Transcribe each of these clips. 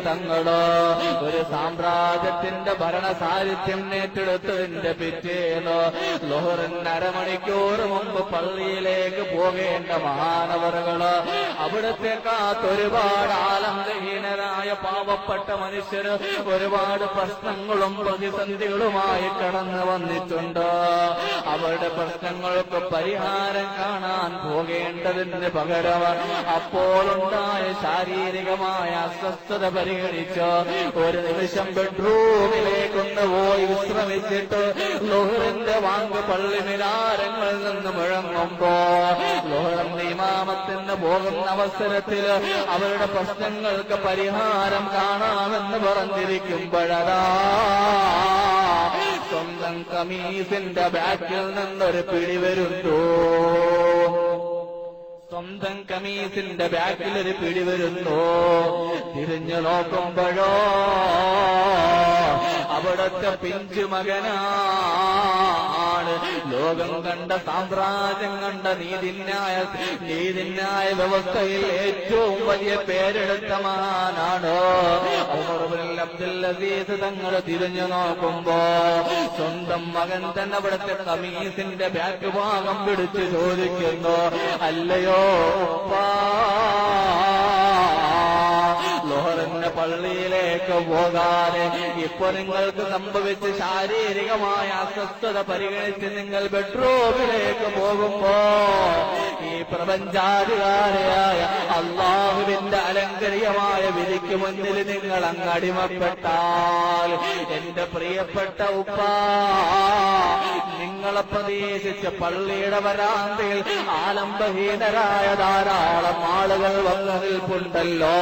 തങ്ങള് ഒരു സാമ്രാജ്യത്തിന്റെ ഭരണസാരിഥ്യം ഏറ്റെടുത്തതിന്റെ പിറ്റേന്ന് ളുഹറിന് അരമണിക്കൂർ മുമ്പ് പള്ളിയിലേക്ക് പോകേണ്ട മഹാനവറുകള് അവിടത്തെ കാത്തൊരുപാട് ആലംബഹീനരായ പാവപ്പെട്ട മനുഷ്യര് ഒരുപാട് പ്രശ്നങ്ങളും പ്രതിസന്ധികളുമായി കടന്നു വന്നിട്ടുണ്ട്. അവരുടെ പ്രശ്നങ്ങൾക്ക് പരിഹാരം കാണാൻ പോകേണ്ടതിന് പകരം അപ്പോഴുണ്ടായ ശാരീരികമായ അസ്വസ്ഥത പരിഗണിച്ച് ഒരു നിമിഷം ബെഡ്റൂമിലേക്കൊന്ന് പോയി വിശ്രമിച്ചിട്ട് ളുഹറിന്റെ വാങ്ക് പള്ളി മിനാരങ്ങളിൽ നിന്ന് മുഴങ്ങുമ്പോ ളുഹറിന്റെ ഇമാമത്തിന് പോകുന്ന അവസരത്തിൽ അവരുടെ പ്രശ്നങ്ങൾക്ക് പരിഹാരം കാണാമെന്ന് പറഞ്ഞിരിക്കുമ്പോഴതാ സ്വന്തം കമീസിന്റെ ബാക്കിൽ നിന്നൊരു പിടി വരുന്നു. സ്വന്തം കമീസിന്റെ ബാക്കിലൊരു പിടി വരുന്നു. തിരിഞ്ഞു നോക്കുമ്പോഴോ അവിടത്തെ പിഞ്ചു മകനാണ്. ലോകം കണ്ട സാമ്രാജ്യം കണ്ട നീതിന്യായ വ്യവസ്ഥയിൽ ഏറ്റവും വലിയ പേരെടുത്ത മഹാനാണ് ഉമർ ഇബ്നുൽ അബ്ദുൽ അസീസ് തങ്ങൾ. തിരിഞ്ഞു നോക്കുമ്പോ സ്വന്തം മകൻ തന്നെ അവിടുത്തെ കമീസിന്റെ ബാക്ക് ഭാഗം പിടിച്ച് ചോദിക്കുന്നു, അല്ലയോ ഉപ്പാ, ളുഹറിന്റെ പള്ളിയിലേക്ക് പോകാതെ ഇപ്പൊ നിങ്ങൾക്ക് സംഭവിച്ച ശാരീരികമായ അസ്വസ്ഥത പരിഗണിച്ച് നിങ്ങൾ ബെഡ്റൂമിലേക്ക് പോകുമ്പോ ഈ പ്രപഞ്ചാധികാരിയായ അല്ലാഹുവിന്റെ അലങ്കരീയമായ വിധിക്ക് മുന്നിൽ നിങ്ങൾ അങ്ങടിമപ്പെട്ടാൽ എന്റെ പ്രിയപ്പെട്ട ഉപ്പാ, നിങ്ങളെ പ്രതീക്ഷിച്ച് പള്ളിയുടെ വരാന്തയിൽ ആലംബഹീനരായ ധാരാളം ആളുകൾ വന്നു നിൽപ്പുണ്ടല്ലോ.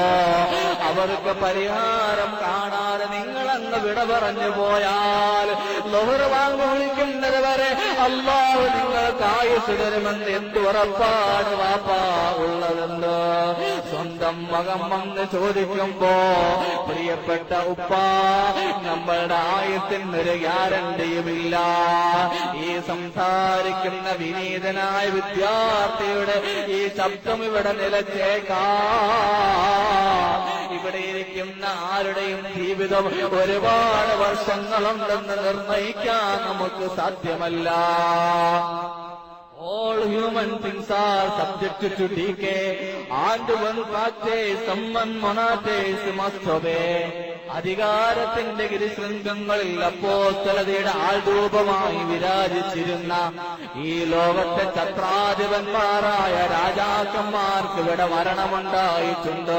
അവർക്ക് പരിഹാരം കാണാതെ നിങ്ങളങ്ങ് വിട പറഞ്ഞു പോയാൽ ളുഹർ വാങ്ങി വിളിക്കുന്നത് വരെ അല്ലാഹു നിങ്ങൾക്ക് ആയുസ് തരുമെന്ന് എന്തുറപ്പാണ് വാപ്പാ ഉള്ളതെന്ന് സ്വന്തം മകൻ വന്ന് ചോദിക്കുമ്പോ, പ്രിയപ്പെട്ട ഉപ്പാ, നമ്മളുടെ ആയുസ്സിനൊരു ഗ്യാരണ്ടിയുമില്ല. ഈ സംസാരിക്കുന്ന വിനീതനായ വിദ്യാർത്ഥിയുടെ ഈ ശബ്ദം ഇവിടെ നിലച്ചേക്കാം. ഇവിടെ ഇരിക്കുന്ന ആരുടെയും ജീവിതം ഒരുപാട് വർഷങ്ങളുണ്ടെന്ന് നിർണയിക്കാൻ നമുക്ക് സാധ്യമല്ല. All human things are subject to decay, and one practice someone monates must obey. അധികാരത്തിന്റെ ഗിരിശൃംഗങ്ങളിൽ അപ്പോസ്തലതയുടെ ആൾരൂപമായി വിരാജിച്ചിരുന്ന ഈ ലോകത്തെ ഛത്രാധിപന്മാരായ രാജാക്കന്മാർക്ക് ഇവിടെ മരണമുണ്ടായിട്ടുണ്ട്.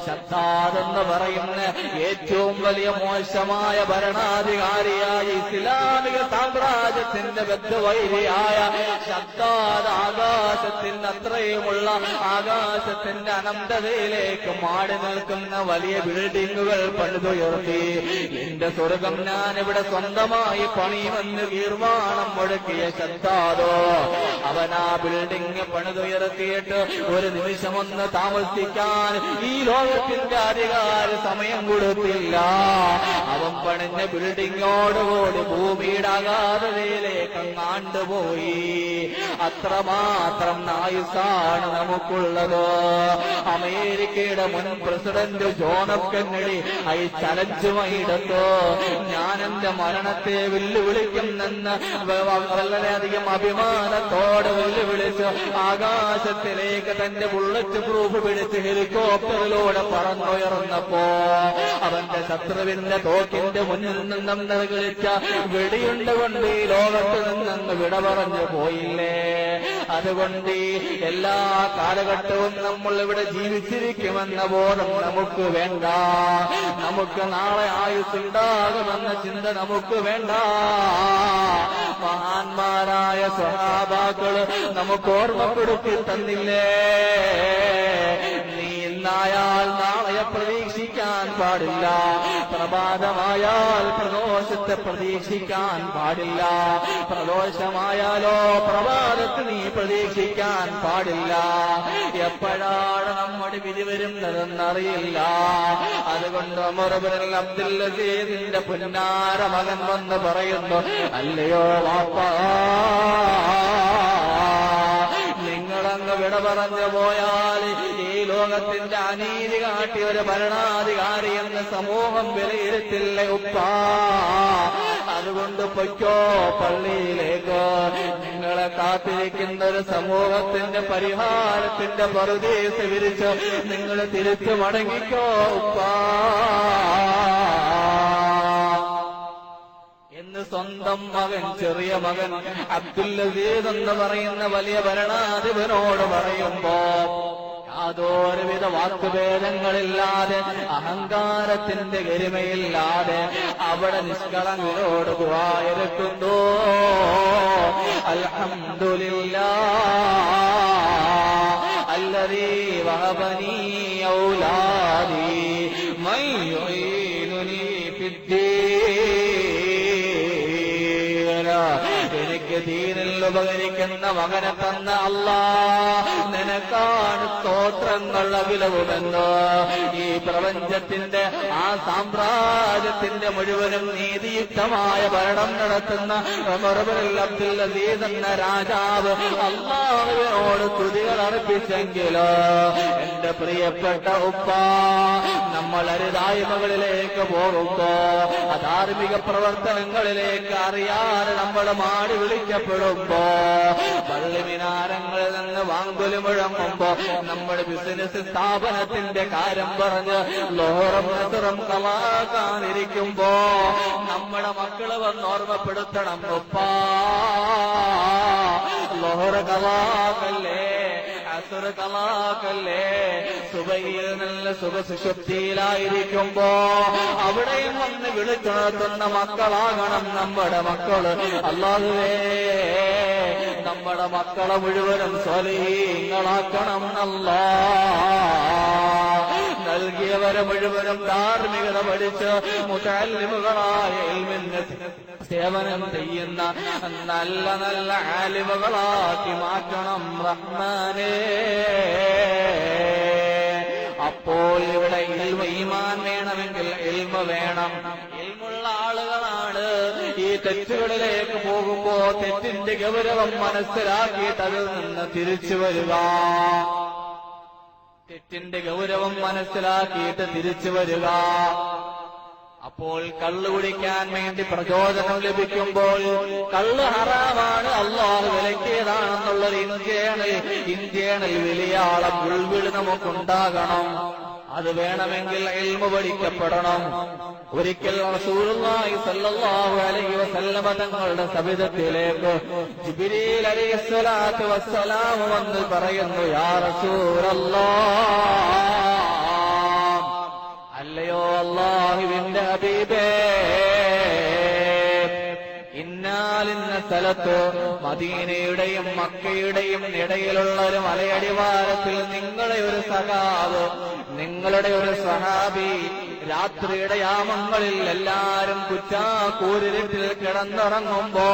ശദ്ദാദ് എന്ന് പറയുന്ന ഏറ്റവും വലിയ മോശമായ ഭരണാധികാരിയായ ഇസ്ലാമിക സാമ്രാജ്യത്തിന്റെ ബദ്ധവൈരിയായ ശദ്ദാദ് ആകാശത്തിന്റെ അത്രയുമുള്ള ആകാശത്തിന്റെ അനന്തതയിലേക്ക് മാടി നിൽക്കുന്ന വലിയ ബിൽഡിങ്ങുകൾ പണിതുയർത്തി. എന്റെ സ്വർഗം ഞാനിവിടെ സ്വന്തമായി പണിയുമെന്ന് തീർമാനം മുഴക്കിയ ശദ്ദാദ് അവൻ ആ ബിൽഡിംഗ് പണിതുയർത്തിയിട്ട് ഒരു നിമിഷമൊന്ന് താമസിക്കാൻ ഈ ലോകത്തിന്റെ അധികാരി സമയം കൊടുത്തില്ല. അവൻ പണിഞ്ഞ ബിൽഡിങ്ങോടുകൂടി ഭൂമിയുടെ അഗാധതയിലേക്ക് അങ്ങാണ്ടുപോയി. അത്രമാത്രം ആയുസ്സാണ് നമുക്കുള്ളത്. അമേരിക്കയുടെ മുൻ പ്രസിഡന്റ് ജോൺ എഫ് കെന്നഡി ഈ ചലഞ്ചുമായിടത്തോ ഞാൻ എന്റെ മരണത്തെ വെല്ലുവിളിക്കുന്നെന്ന് വളരെയധികം അഭിമാനത്തോടെ വെല്ലുവിളിച്ച് ആകാശത്തിലേക്ക് തന്റെ ബുള്ളറ്റ് പ്രൂഫ് പിടിച്ച് ഹെലികോപ്റ്ററിലൂടെ പറന്നുയർന്നപ്പോ അവന്റെ ശത്രുവിന്റെ തോക്കിന്റെ മുന്നിൽ നിന്നും നിർഗളിച്ച വെടിയുണ്ട കൊണ്ട് ഈ ലോകത്ത് നിന്നങ്ങ് വിട പറഞ്ഞു പോയില്ലേ. അതുകൊണ്ട് എല്ലാ കാലഘട്ടവും നമ്മൾ ഇവിടെ ജീവിച്ചിരിക്കുമെന്ന ബോധം നമുക്ക് വേണ്ട. നമുക്ക് നാളെ ആയുസ്സുണ്ടാകുമെന്ന ചിന്ത നമുക്ക് വേണ്ട. മഹാന്മാരായ സ്വഹാബാക്കള് നമുക്ക് ഓർമ്മപ്പെടുത്തി തന്നില്ലേ, നീ ഇന്നായാൽ നാളെ പ്രതീക്ഷിക്കാൻ പാടില്ല, പ്രഭാതമായാൽ പ്രദോഷത്തെ പ്രതീക്ഷിക്കാൻ പാടില്ല, പ്രദോഷമായാലോ പ്രഭാതത്തെ നീ പ്രതീക്ഷിക്കാൻ പാടില്ല. എപ്പോഴാണ് നമ്മുടെ വിധി വരുന്നതെന്നറിയില്ല. അതുകൊണ്ട് ഉമർ ഇബ്നുൽ അബ്ദുൽ അസീസിന്റെ പുന്നാര മകൻ വന്ന് പറയുന്നു, അല്ലയോ വാപ്പാ, നിങ്ങളങ്ങ് വിട പറഞ്ഞു പോയാൽ ഈ ലോകത്തിന്റെ അനീതി കാട്ടിയ ഒരു ഭരണാധികാരി എന്ന് സമൂഹം വിലയിരുത്തില്ല ഉപ്പാ. അതുകൊണ്ട് പൊയ്ക്കോ പള്ളിയിലേക്ക്. നിങ്ങളെ കാത്തിരിക്കുന്ന ഒരു സമൂഹത്തിന്റെ പരിഹാരത്തിന്റെ പറുദീസ് വിരിച്ച് നിങ്ങൾ തിരിച്ചു മടങ്ങിക്കോ ഉപ്പാ എന്ന് സ്വന്തം മകൻ, ചെറിയ മകൻ അബ്ദുൽ അസീസ് എന്ന് പറയുന്ന വലിയ ഭരണാധിപനോട് പറയുമ്പോ യാതൊരുവിധ വാക്കുഭേദങ്ങളില്ലാതെ അഹങ്കാരത്തിന്റെ ഗരിമയില്ലാതെ അവിടെ നിഷ്കളങ്കരോട് ദുആയിരക്കുന്നു. അൽഹംദുലില്ലാഹ് അല്ലദീ വഹബനീ ഔലാദി മൻ യുഈനുനീ ഫിദ്ദീൻ. എനിക്ക് ദീനിൽ ഉപകരിക്കുന്ന മകനെ തന്ന അല്ലാഹ് നിനക്കാണ് സ്തോത്രങ്ങൾ അഖിലവുമെന്ന് ഈ പ്രപഞ്ചത്തിന്റെ ആ സാമ്രാജ്യത്തിന്റെ മുഴുവനും നീതിയുക്തമായ ഭരണം നടത്തുന്ന ഉമർ ഇബ്നുൽ അബ്ദുൽ അസീസ് എന്ന രാജാവ് അല്ലാഹുവിനോട് സ്തുതികൾ അർപ്പിച്ചെങ്കിലോ എന്റെ പ്രിയപ്പെട്ട ഉപ്പ, നമ്മൾ അരുതായ്മകളിലേക്ക് പോകുമ്പോ അധാർമിക പ്രവർത്തനങ്ങളിലേക്ക് അറിയാതെ നമ്മൾ മാടി വിളിക്കപ്പെടുമ്പോ പള്ളി മിനാരങ്ങളിൽ നിന്ന് വാങ്കുലി മുഴങ്ങുമ്പോ നമ്മുടെ ബിസിനസ് സ്ഥാപനത്തിന്റെ കാര്യം പറഞ്ഞ് ലോഹറും നസറും കളാക്കാനിരിക്കുമ്പോ നമ്മുടെ മക്കള് വന്ന് ഓർമ്മപ്പെടുത്തണം ഉപ്പാ, ലോഹറ് കളാക്കല്ലേ, അസുർ കളാക്കല്ലേ. സുബഹിയിൽ നല്ല സുഖസുഷുപ്തിയിലായിരിക്കുമ്പോ അവിടെയും വന്ന് വിളിച്ചുണർത്തുന്ന മക്കളാകണം നമ്മുടെ മക്കള്. അല്ലാഹുവേ, നമ്മുടെ മക്കളെ മുഴുവനും സ്വലീങ്ങളാക്കണം അല്ലാഹ്. നൽകിയവരെ മുഴുവനും ധാർമ്മികത പഠിച്ച് മുതഅല്ലിമുകളായ ഇൽമിന് സേവനം ചെയ്യുന്ന നല്ല നല്ല ആലിമുകളാക്കി മാറ്റണം റഹ്മാനേ. അപ്പോൾ ഇവിടെ ഈമാൻ വേണമെങ്കിൽ ഇൽമ വേണം. ഇൽമുള്ള ആളുകളാണ് ഈ തെറ്റുകളിലേക്ക് പോകുമ്പോ തെറ്റിന്റെ ഗൗരവം മനസ്സിലാക്കിയിട്ട് അതിൽ നിന്ന് തിരിച്ചു വരിക. തെറ്റിന്റെ ഗൗരവം മനസ്സിലാക്കിയിട്ട് തിരിച്ചു വരിക. അപ്പോൾ കള്ള് കുടിക്കാൻ വേണ്ടി പ്രചോദനം ലഭിക്കുമ്പോൾ കള്ള് ഹറാമാണ്, അല്ലാഹു വിലക്കിയതാണെന്നുള്ളൊരു ഇന്ത്യയിൽ വലിയ ആളം ഉൾവിളി നമുക്കുണ്ടാകണം. അത് വേണമെങ്കിൽ ഇൽമു പഠിക്കപ്പെടണം. ഒരിക്കൽ റസൂലുള്ളാഹി സ്വല്ലല്ലാഹു അലൈഹി വസല്ലമ തങ്ങളുടെ സവിധത്തിലേക്ക് ജിബ്രീൽ അലൈഹിസ്സലാത്തു വസ്സലാം വന്ന് പറയുന്നു, യാ റസൂലല്ലാഹ്, അല്ലയോ അല്ലാഹുവിന്റെ ഹബീബേ, ഇന്നാലിന്ന സ്ഥലത്ത് മദീനയുടെയും മക്കയുടെയും ഇടയിലുള്ള ഒരു മലയടിവാരത്തിൽ നിങ്ങളെ ഒരു സഖാവ്, നിങ്ങളുടെ ഒരു സഹാബി രാത്രിയുടെ യാമങ്ങളിൽ എല്ലാരും കുറ്റാക്കൂരിരുട്ടിൽ കിടന്നിറങ്ങുമ്പോ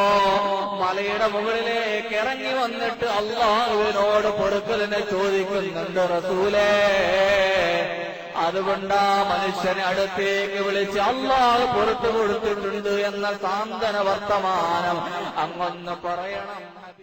മലയുടെ മുകളിലേക്ക് ഇറങ്ങി വന്നിട്ട് അല്ലാഹുവിനോട് പൊറുക്കലിനെ ചോദിക്കുന്നുണ്ട് റസൂലേ. അതുകൊണ്ടാ മനുഷ്യനെ അടുത്തേക്ക് വിളിച്ച് അല്ലാഹു പുറത്തു കൊടുത്തിട്ടുണ്ട് എന്ന സാന്ത്വന വർത്തമാനം അങ്ങൊന്ന് പറയണം.